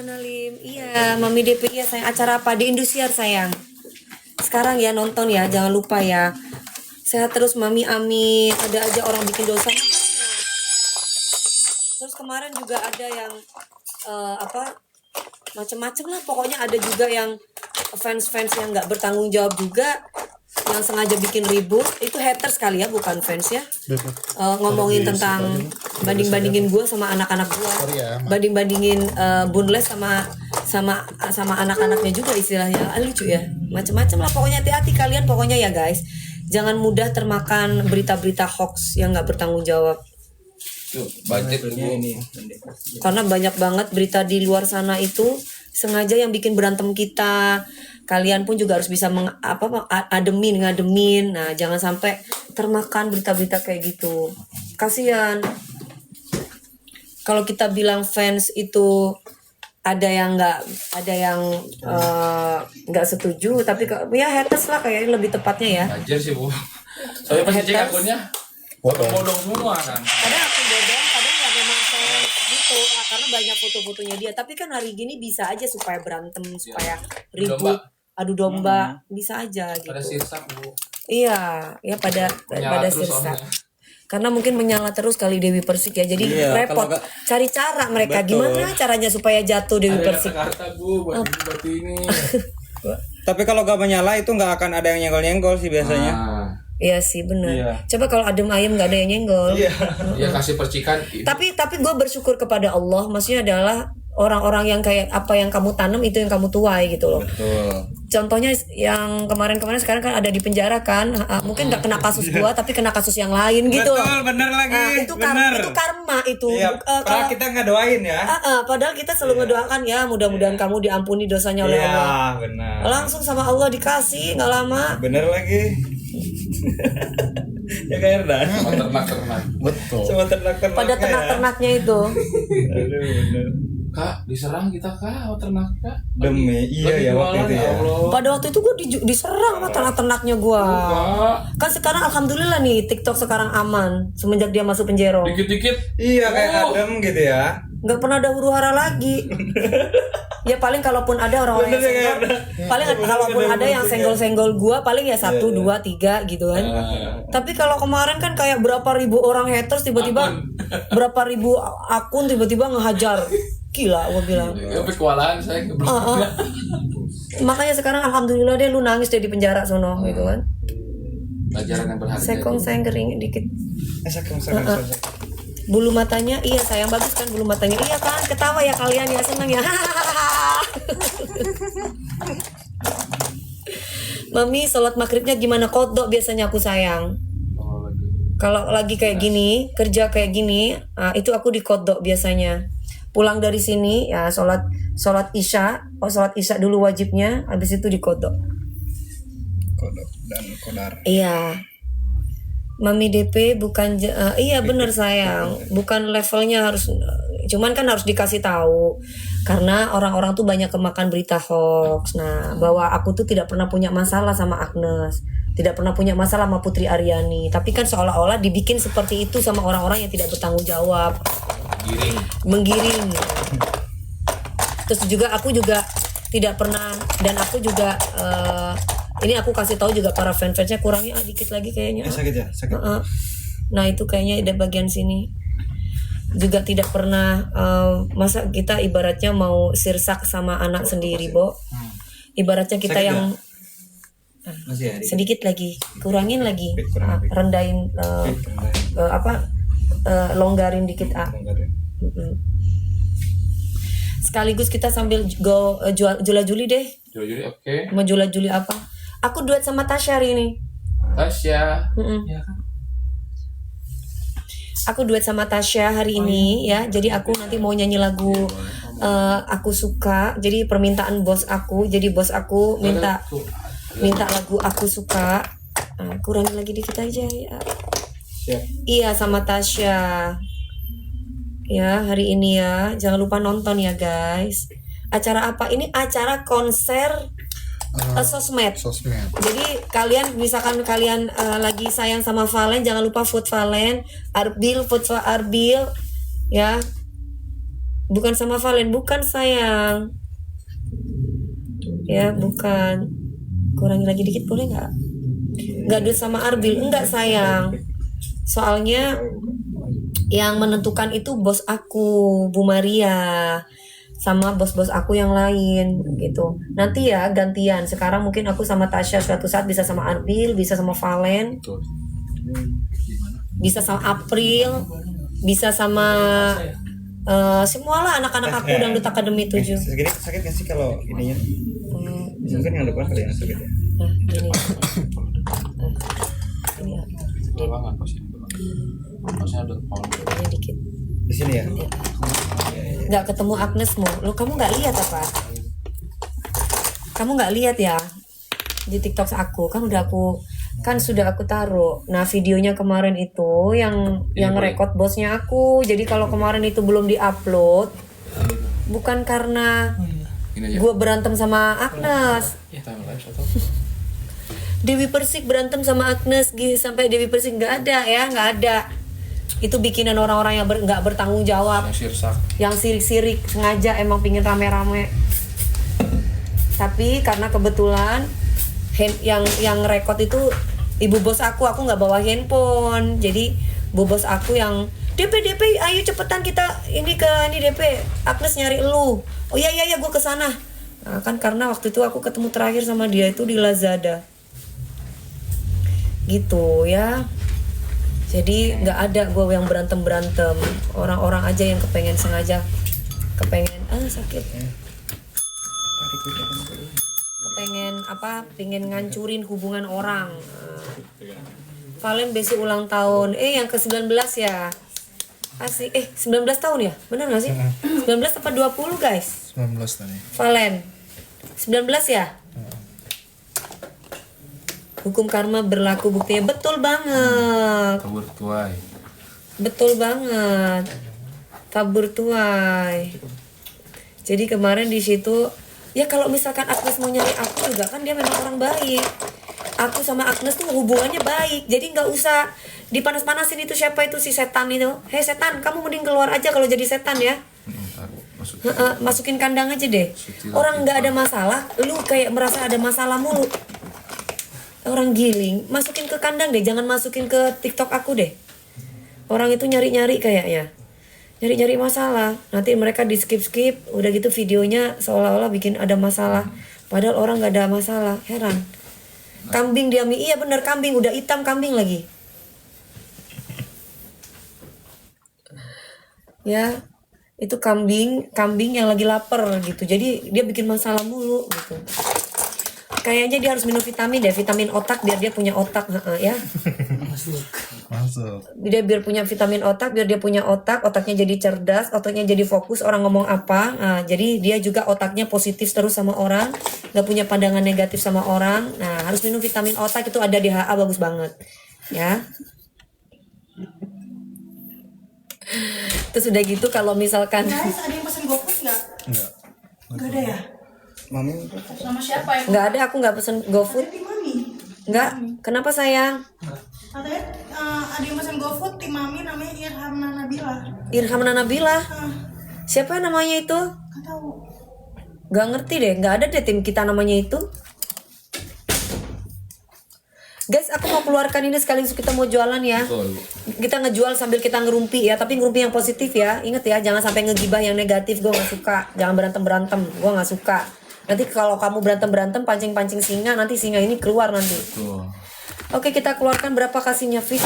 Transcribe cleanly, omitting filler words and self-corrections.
Kenalin, iya, Mami DP ya sayang. Acara apa di Indosiar sayang? Sekarang ya nonton ya, jangan lupa ya. Sehat terus Mami, amin. Ada aja orang bikin dosa. Terus kemarin juga ada yang macem-macem lah. Pokoknya ada juga yang fans-fans yang nggak bertanggung jawab juga, yang sengaja bikin ribut. Itu haters kali ya, bukan fans ya. Ngomongin tentang banding-bandingin gue sama anak-anak gue, banding-bandingin Bunles sama anak-anaknya juga istilahnya. Lucu ya, macam-macam lah pokoknya. Hati-hati kalian pokoknya ya guys, jangan mudah termakan berita-berita hoax yang nggak bertanggung jawab. Ini Karena banyak banget berita di luar sana itu sengaja yang bikin berantem kita. Kalian pun juga harus bisa ngademin. Nah, jangan sampai termakan berita-berita kayak gitu. Kasihan. Kalau kita bilang fans itu ada yang nggak setuju, tapi ya haters lah kayaknya lebih tepatnya ya. Anjir sih Bu. Soalnya pas cek akunnya bodong semua kan. Kadang aku bodong, kadang ya memang fans gitu, karena banyak foto-fotonya dia. Tapi kan hari gini bisa aja supaya berantem, supaya ribut, adu domba, bisa aja gitu. Pada sirsak Bu. Iya, ya pada sirsak. Karena mungkin menyala terus kali Dewi Persik ya, jadi repot cari cara mereka. Gimana caranya supaya jatuh Dewi Persik. Jakarta Bu, buat ini. Tapi kalau gak menyala itu gak akan ada yang nyenggol-nyenggol sih biasanya. Iya sih benar. Iya. Coba kalau adem ayem nggak ada yang nyenggol. Iya kasih percikan. Tapi gue bersyukur kepada Allah. Maksudnya adalah orang-orang yang kayak apa yang kamu tanam itu yang kamu tuai gitu loh. Betul. Contohnya yang kemarin sekarang kan ada di penjara kan. Mungkin nggak kena kasus gua tapi kena kasus yang lain gitu loh. Betul, bener lagi. Itu karma itu. Iya, padahal kita nggak doain ya. Padahal kita selalu ngedoakan ya mudah-mudahan kamu diampuni dosanya oleh Allah. Iya, benar. Langsung sama Allah dikasih nggak lama. Bener lagi. Ya kayak Erdan. Sama ternak-ternak. Betul. Sama ternak-ternaknya. Pada ternak-ternaknya itu. Aduh, bener. Kak, diserang kita Kak, ternak Kak. Demi iya ya waktu itu ya. Pada waktu itu gue diserang sama ternak-ternaknya gue. Kan sekarang alhamdulillah nih TikTok sekarang aman semenjak dia masuk penjara. Dikit-dikit. Iya kayak adem gitu ya. Nggak pernah ada huru hara lagi. Ya paling kalaupun ada orang-orang yang senggol, paling kalaupun ada yang senggol-senggol gue paling ya 1, 2, 3 gitu kan. Tapi kalau kemarin kan kayak berapa ribu orang haters tiba-tiba berapa ribu akun tiba-tiba ngehajar. Gila gue bilang. Tapi kewalahan saya Makanya sekarang alhamdulillah deh lu nangis deh di penjara sono gitu kan. Pelajaran yang berharga. Sekong sayang kering dikit. Sekong. Bulu matanya iya sayang, bagus kan bulu matanya. Iya kan, ketawa ya kalian ya, seneng ya. Mami sholat maghribnya gimana? Kodok biasanya aku sayang. Kalau lagi kayak gini, kerja kayak gini, itu aku di kodok biasanya. Pulang dari sini ya sholat isya, sholat isya dulu wajibnya, habis itu di kodok. Kodok dan kodar. Iya. Mami DP bukan iya bener sayang, bukan levelnya harus, cuman kan harus dikasih tahu karena orang-orang tuh banyak kemakan berita hoax. Nah, bahwa aku tuh tidak pernah punya masalah sama Agnes, tidak pernah punya masalah sama Putri Aryani, tapi kan seolah-olah dibikin seperti itu sama orang-orang yang tidak bertanggung jawab, menggiring. Terus juga aku juga tidak pernah, dan aku juga ini aku kasih tahu juga para fans-fansnya, kurangnya dikit lagi kayaknya. Sakit ya, sakit. Nah itu kayaknya ada bagian sini. Juga tidak pernah masa kita ibaratnya mau sirsak sama anak sendiri, Bo. Ibaratnya kita sakit yang masih ya, sedikit lagi, kurangin lagi, rendahin longgarin dikit Sekaligus kita sambil jula-juli deh. Juli oke. Mau jula-juli apa? Aku duet sama Tasya hari ini. Tasya. Ya kan? Aku duet sama Tasya hari ini ya. Jadi aku nanti mau nyanyi lagu aku suka. Jadi permintaan bos aku. Jadi bos aku minta lagu aku suka. Kurangin lagi dikit aja ya. Iya sama Tasya. Ya hari ini ya. Jangan lupa nonton ya guys. Acara apa? Ini acara konser sosmed. Jadi kalian misalkan kalian lagi sayang sama Valen, jangan lupa vote Valen, Arbil vote Arbil ya. Bukan sama Valen, bukan sayang. Ya, bukan. Kurangi lagi dikit boleh nggak? Nggak duit sama Arbil, enggak sayang. Soalnya yang menentukan itu bos aku, Bu Maria, sama bos-bos aku yang lain gitu. Nanti ya gantian. Sekarang mungkin aku sama Tasya suatu saat bisa sama Arbil, bisa sama Valen, Betul. bisa sama April, bisa sama semualah anak-anak aku Dangdut Academy 7. Sakit gak sih kalau ininya? Mungkin yang depan kali yang sakit ya. Nah, ini. Ini ya. Banget pas ini. Masnya ada pohon. Ini dikit. Di sini ya. Nggak ketemu Agnesmu. Lo kamu nggak lihat apa? Kamu nggak lihat ya di TikTok aku? Kan sudah aku taruh. Nah, videonya kemarin itu yang rekod bosnya aku. Jadi kalau kemarin itu belum diupload, bukan karena Ini aja. gue berantem sama Agnes. Time lapse atau? Dewi Persik berantem sama Agnes sampai Dewi Persik nggak ada. Itu bikinan orang-orang yang nggak bertanggung jawab, Yang sirsak. yang sirik-sirik sengaja emang pingin rame-rame. Tapi karena kebetulan yang rekod itu ibu bos aku nggak bawa handphone, jadi bu bos aku yang DP ayo cepetan kita ini DP Agnes nyari lu. Oh iya gue kesana. Nah, kan karena waktu itu aku ketemu terakhir sama dia itu di Lazada gitu ya. Jadi nggak ada gue yang berantem orang-orang aja yang kepengen sakit, pengen ngancurin hubungan orang. Valen besi ulang tahun yang ke-19 ya. Asik 19 tahun ya, benar nggak sih? 19 apa 20 guys? 19 tadi. Valen 19 ya. Hukum karma berlaku buktinya, betul banget. Tabur tuai. Jadi kemarin di situ ya kalau misalkan Agnes mau nyari aku juga kan dia memang orang baik. Aku sama Agnes tuh hubungannya baik. Jadi nggak usah dipanas-panasin itu siapa itu si setan itu. Hei setan, kamu mending keluar aja kalau jadi setan ya. Masukin kandang aja deh. Orang nggak ada masalah, lu kayak merasa ada masalah mulu. Orang giling, masukin ke kandang deh, jangan masukin ke TikTok aku deh. Orang itu nyari-nyari kayaknya. Nyari-nyari masalah. Nanti mereka di skip-skip, udah gitu videonya seolah-olah bikin ada masalah. Padahal orang nggak ada masalah, heran. Kambing diami, iya bener kambing, udah hitam kambing lagi. Ya, itu kambing yang lagi lapar gitu. Jadi dia bikin masalah mulu gitu. Kayaknya dia harus minum vitamin otak biar dia punya otak ya. Masuk. Dia biar punya vitamin otak, biar dia punya otaknya jadi cerdas, otaknya jadi fokus orang ngomong apa. Nah, jadi dia juga otaknya positif terus sama orang, nggak punya pandangan negatif sama orang. Nah, harus minum vitamin otak, itu ada di HA, bagus banget. Ya. Terus udah gitu kalau misalkan Guys, ada yang pesen GoFood nggak? Nggak ada ya? Mami Sama siapa ya? nggak ada, aku nggak pesen GoFood. Tim Mami. Nggak. Kenapa sayang? Katanya ada yang pesen GoFood, tim Mami namanya Irhamna Nabila. Irhamna Nabila. Siapa namanya itu? Nggak tahu. Gak ngerti deh, nggak ada deh tim kita namanya itu. Guys, aku mau keluarkan ini sekaligus kita mau jualan ya. Betul. Kita ngejual sambil kita ngerumpi ya, tapi ngerumpi yang positif ya. Ingat ya, jangan sampai ngegibah yang negatif, gue nggak suka. Jangan berantem, gue nggak suka. Nanti kalau kamu berantem, pancing singa, nanti singa ini keluar nanti. Betul. Oke, kita keluarkan berapa kasihnya, Fis?